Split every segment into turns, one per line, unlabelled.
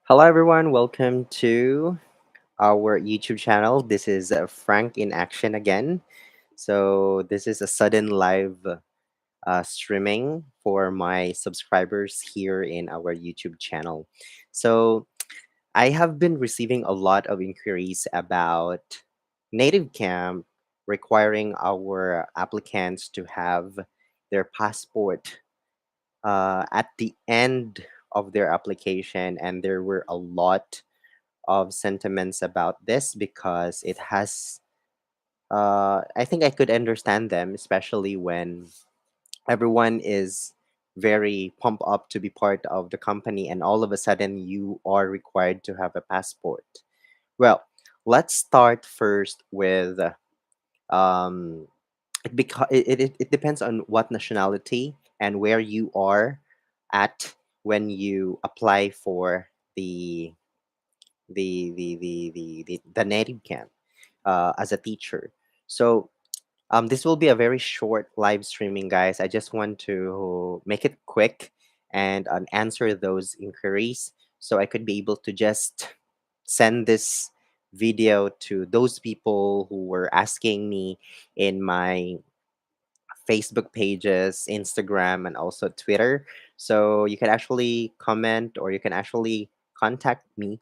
Hello, everyone. Welcome to our YouTube channel. This is Frank in action again. So, this is a sudden live streaming for my subscribers here in our YouTube channel. So, I have been receiving a lot of inquiries about NativeCamp requiring our applicants to have their passport at the end of their application, and there were a lot of sentiments about this because it has I think I could understand them, especially when everyone is very pumped up to be part of the company and all of a sudden you are required to have a passport. Well, let's start first with um it depends on what nationality and where you are at when you apply for the the native camp as a teacher. So this will be a very short live streaming, guys. I just want to make it quick and answer those inquiries so I could be able to just send this video to those people who were asking me in my Facebook pages, Instagram, and also Twitter. So you can actually comment or you can actually contact me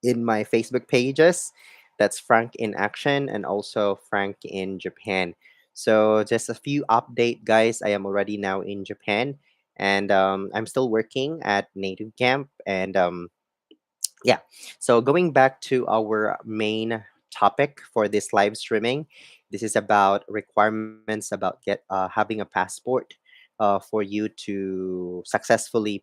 in my Facebook pages. That's Frank in Action and also Frank in Japan. So just a few update, guys. I am already now in Japan, and I'm still working at Native Camp. And yeah, so going back to our main topic for this live streaming, this is about requirements about having a passport for you to successfully,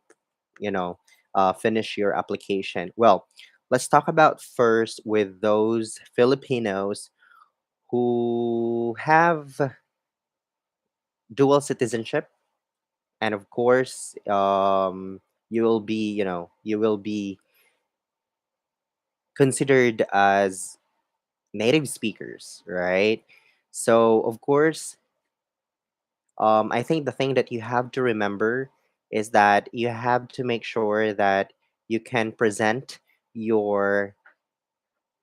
finish your application. Well, let's talk about first with those Filipinos who have dual citizenship, and of course, you will be considered as native speakers, right? So, of course, I think the thing that you have to remember is that you have to make sure that you can present your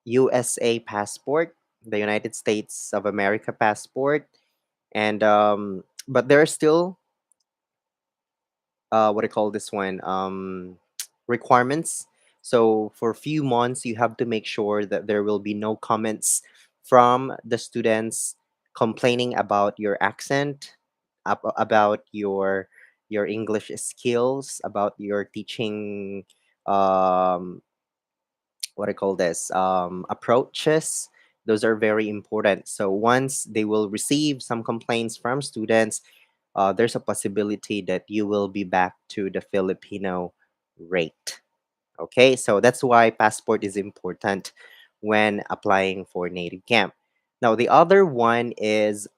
USA passport, the United States of America passport, and but there are still what I call this one requirements. So for a few months, you have to make sure that there will be no comments from the students complaining about your accent, about your English skills, about your teaching what I call this approaches. Those are very important. So once they will receive some complaints from students, there's a possibility that you will be back to the Filipino rate. Okay, so that's why passport is important when applying for native camp. Now, the other one is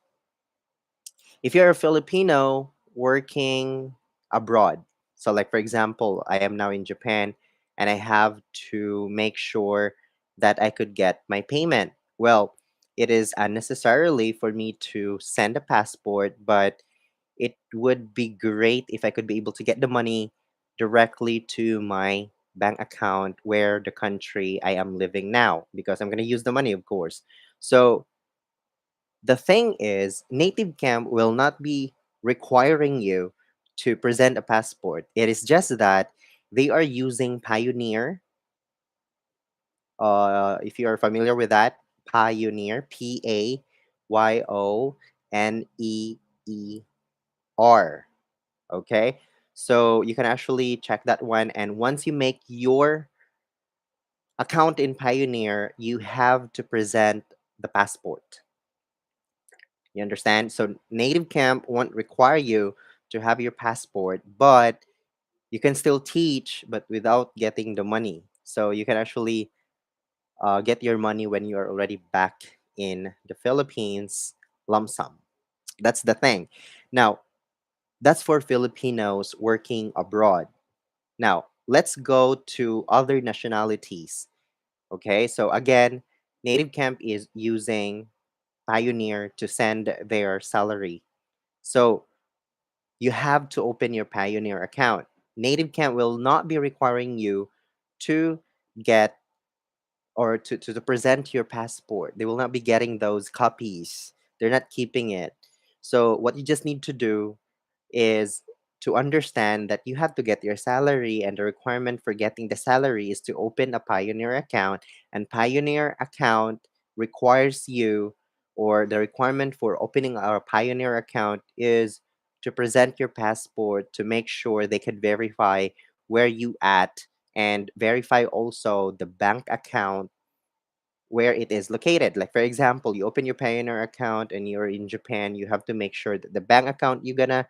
if you're a Filipino working abroad. So, like for example, I am now in Japan and I have to make sure that I could get my payment. Well, it is unnecessarily for me to send a passport, but it would be great if I could be able to get the money directly to my bank account where the country I am living now because I'm going to use the money, of course. So the thing is, Native Camp will not be requiring you to present a passport. It is just that they are using Pioneer. If you are familiar with that, Pioneer, Pioneer. Okay, so you can actually check that one, and once you make your account in Pioneer, you have to present the passport. You understand? So Native Camp won't require you to have your passport, but you can still teach, but without getting the money. So you can actually get your money when you are already back in the Philippines, lump sum. That's the thing. Now, that's for Filipinos working abroad. Now, let's go to other nationalities. Okay, so again, Native Camp is using Pioneer to send their salary. So you have to open your Pioneer account. Native Camp will not be requiring you to get or to present your passport. They will not be getting those copies. They're not keeping it. So what you just need to do is to understand that you have to get your salary, and the requirement for getting the salary is to open a Pioneer account, and Pioneer account requires you, or the requirement for opening our Pioneer account is to present your passport to make sure they can verify where you at, and verify also the bank account where it is located. Like for example, you open your Pioneer account and you're in Japan, you have to make sure that the bank account you're gonna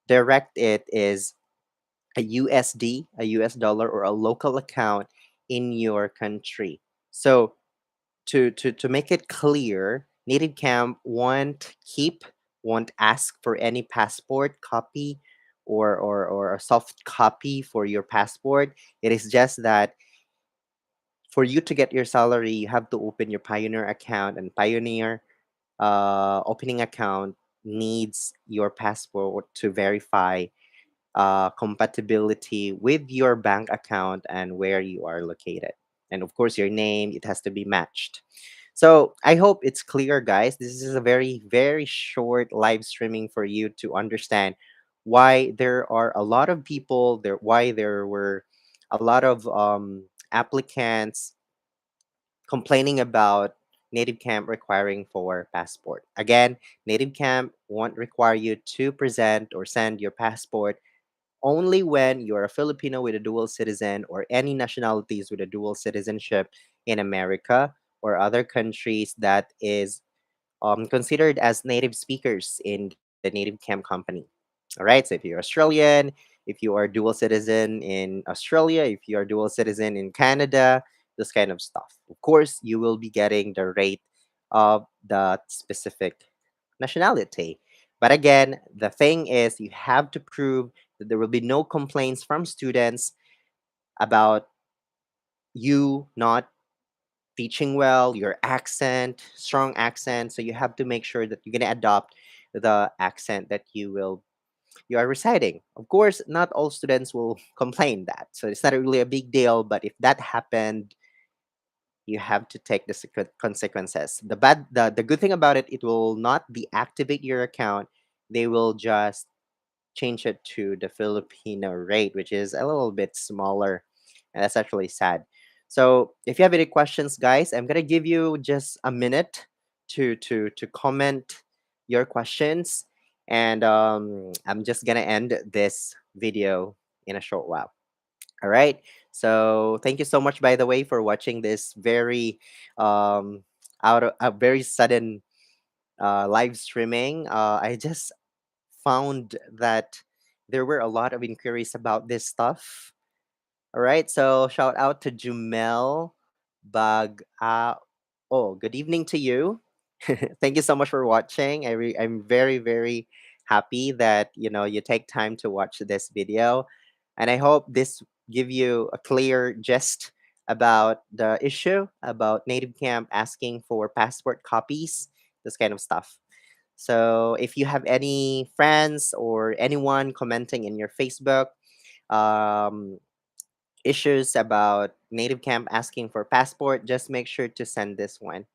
direct it is a USD, a US dollar, or a local account in your country. So to make it clear, Native Camp won't ask for any passport copy, or a soft copy for your passport. It is just that for you to get your salary, you have to open your Pioneer account, and Pioneer opening account needs your passport to verify compatibility with your bank account and where you are located. And of course, your name, it has to be matched. So I hope it's clear, guys. This is a very, very short live streaming for you to understand why there are a lot of people there, why there were a lot of applicants complaining about Native Camp requiring for passport. Again, Native Camp won't require you to present or send your passport only when you're a Filipino with a dual citizen, or any nationalities with a dual citizenship in America or other countries that is considered as native speakers in the Native Camp company. All right. So if you're Australian, if you are dual citizen in Australia, if you are dual citizen in Canada, this kind of stuff. Of course, you will be getting the rate of the specific nationality. But again, the thing is, you have to prove that there will be no complaints from students about you not teaching well, your accent, strong accent. So you have to make sure that you're going to adopt the accent that you are reciting. Of course, not all students will complain that. So it's not really a big deal, but if that happened, you have to take the consequences. The good thing about it, it will not deactivate your account. They will just change it to the Filipino rate, which is a little bit smaller. And that's actually sad. So if you have any questions, guys, I'm gonna give you just a minute to comment your questions. And I'm just gonna end this video in a short while. All right. So thank you so much, by the way, for watching this very um out of a very sudden live streaming. I just found that there were a lot of inquiries about this stuff. All right, so shout out to Jumel Bag. Oh, good evening to you. Thank you so much for watching. I'm very, very happy that you take time to watch this video, and I hope this give you a clear gist about the issue about Native Camp asking for passport copies, this kind of stuff. So if you have any friends or anyone commenting in your Facebook, um, issues about Native Camp asking for passport, just make sure to send this one.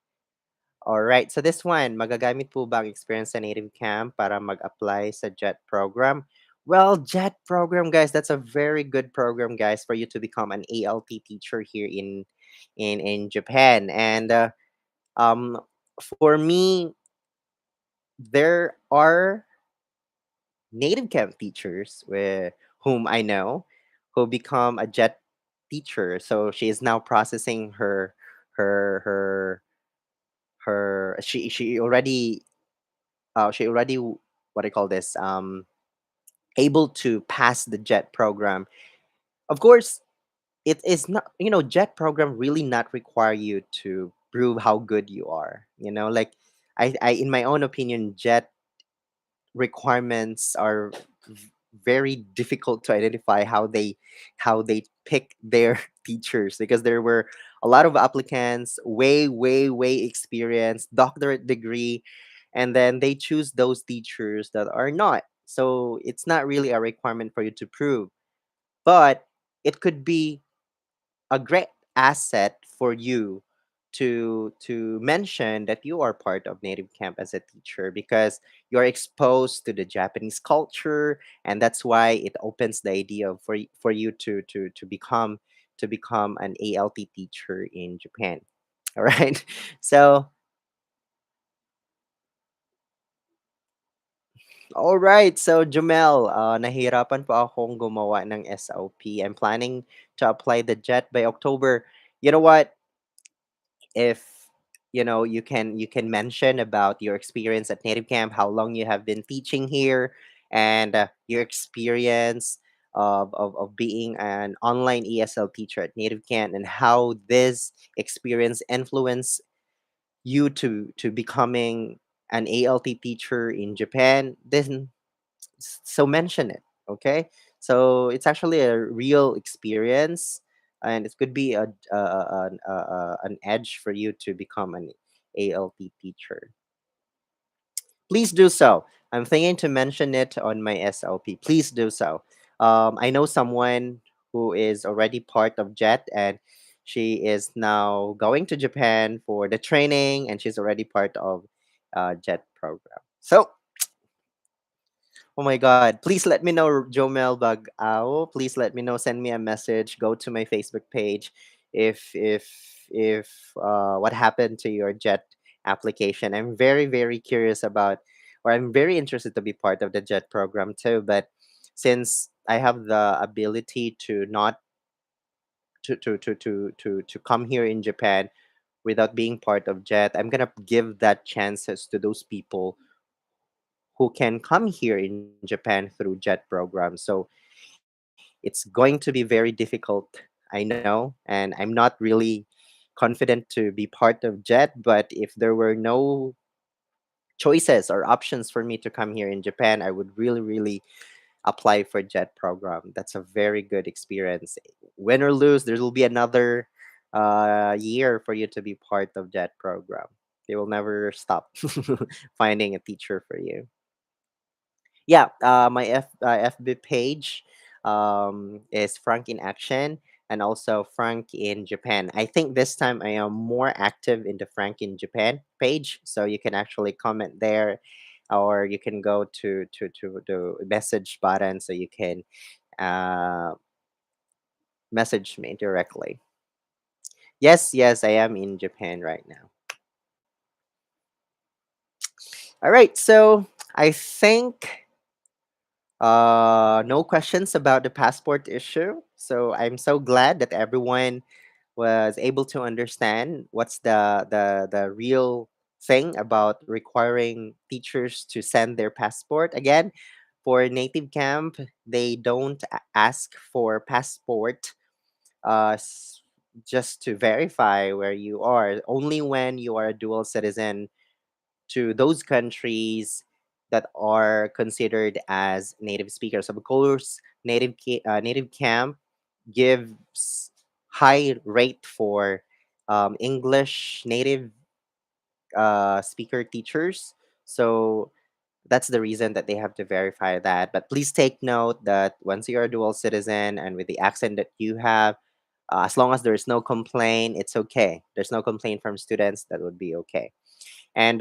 All right, so this one, magagamit po ba ang experience sa Native Camp para mag-apply sa JET program? Well, JET program, guys, that's a very good program, guys, for you to become an ALT teacher here in Japan. And um, for me, there are Native Camp teachers whom I know who become a JET teacher. So she is now processing her her she already what I call this able to pass the JET program. Of course, it is not, JET program really not require you to prove how good you are. Like I in my own opinion, JET requirements are very difficult to identify how they pick their teachers, because there were a lot of applicants, way experienced, doctorate degree, and then they choose those teachers that are not. So it's not really a requirement for you to prove, but it could be a great asset for you to mention that you are part of native camp as a teacher, because you're exposed to the Japanese culture, and that's why it opens the idea for you to become an ALT teacher in Japan. All right. So all right. So Jumel, nahirapan po akong gumawa ng SOP. I'm planning to apply the JET by October. You know what? If you can mention about your experience at native camp, how long you have been teaching here, and your experience of being an online ESL teacher at native camp, and how this experience influenced you to becoming an ALT teacher in Japan, then so mention it. Okay, so it's actually a real experience, and it could be an edge for you to become an ALT teacher. Please do so. I'm thinking to mention it on my SLP. Please do so. I know someone who is already part of JET, and she is now going to Japan for the training, and she's already part of JET program. So oh my God. Please let me know, Jomel Bagao. Please let me know. Send me a message. Go to my Facebook page if what happened to your JET application. I'm very, very curious about, or I'm very interested to be part of the JET program too. But since I have the ability to not to come here in Japan without being part of JET, I'm gonna give that chances to those people who can come here in Japan through JET program. So it's going to be very difficult, I know, and I'm not really confident to be part of JET. But if there were no choices or options for me to come here in Japan, I would really, really apply for JET program. That's a very good experience. Win or lose, there will be another year for you to be part of JET program. They will never stop finding a teacher for you. Yeah, my FB page is Frank in Action, and also Frank in Japan. I think this time I am more active in the Frank in Japan page, so you can actually comment there, or you can go to the message button so you can uh, message me directly. Yes, yes, I am in Japan right now. All right, so I think no questions about the passport issue. So I'm so glad that everyone was able to understand what's the real thing about requiring teachers to send their passport. Again, for native camp, they don't ask for passport just to verify where you are. Only when you are a dual citizen to those countries that are considered as native speakers. Of course, native camp gives high rate for English native speaker teachers. So that's the reason that they have to verify that. But please take note that once you're a dual citizen and with the accent that you have, as long as there's no complaint, it's okay. There's no complaint from students, that would be okay. And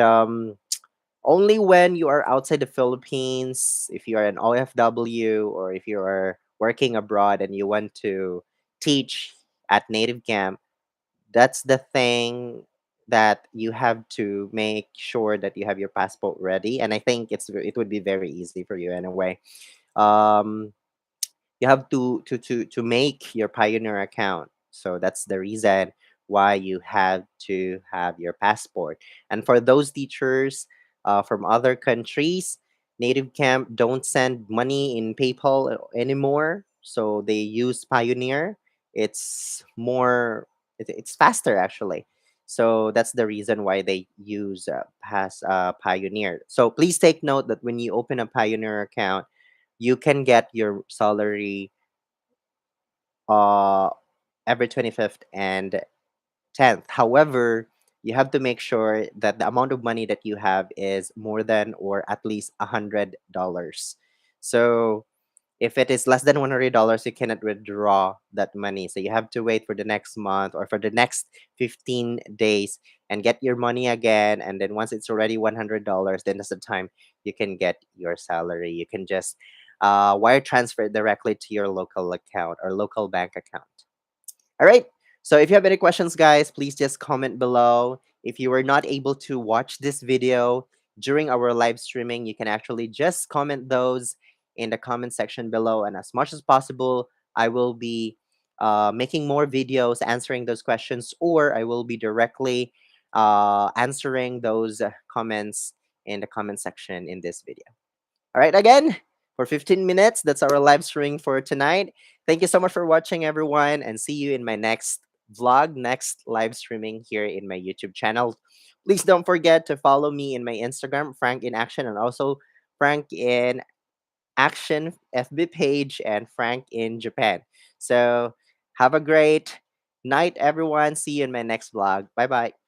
only when you are outside the Philippines, if you are an OFW, or if you are working abroad and you want to teach at native camp, that's the thing that you have to make sure that you have your passport ready. And I think it would be very easy for you anyway. Um, you have to make your Pioneer account. So that's the reason why you have to have your passport. And for those teachers from other countries, native camp don't send money in PayPal anymore, so they use Pioneer. It's more it's faster actually. So that's the reason why they use Pioneer. So please take note that when you open a Pioneer account, you can get your salary uh every 25th and 10th. However, you have to make sure that the amount of money that you have is more than or at least $100. So If it is less than $100, you cannot withdraw that money. So you have to wait for the next month or for the next 15 days and get your money again. And then once it's already $100, then that's the time you can get your salary. You can just wire transfer it directly to your local account or local bank account. All right. So if you have any questions, guys, please just comment below. If you were not able to watch this video during our live streaming, you can actually just comment those in the comment section below. And as much as possible, I will be making more videos answering those questions, or I will be directly answering those comments in the comment section in this video. All right, again, for 15 minutes, that's our live streaming for tonight. Thank you so much for watching, everyone, and see you in my next vlog, next live streaming here in my YouTube channel. Please don't forget to follow me in my Instagram, Frank in Action, and also Frank in Action FB page and Frank in Japan. So have a great night, everyone. See you in my next vlog. Bye bye.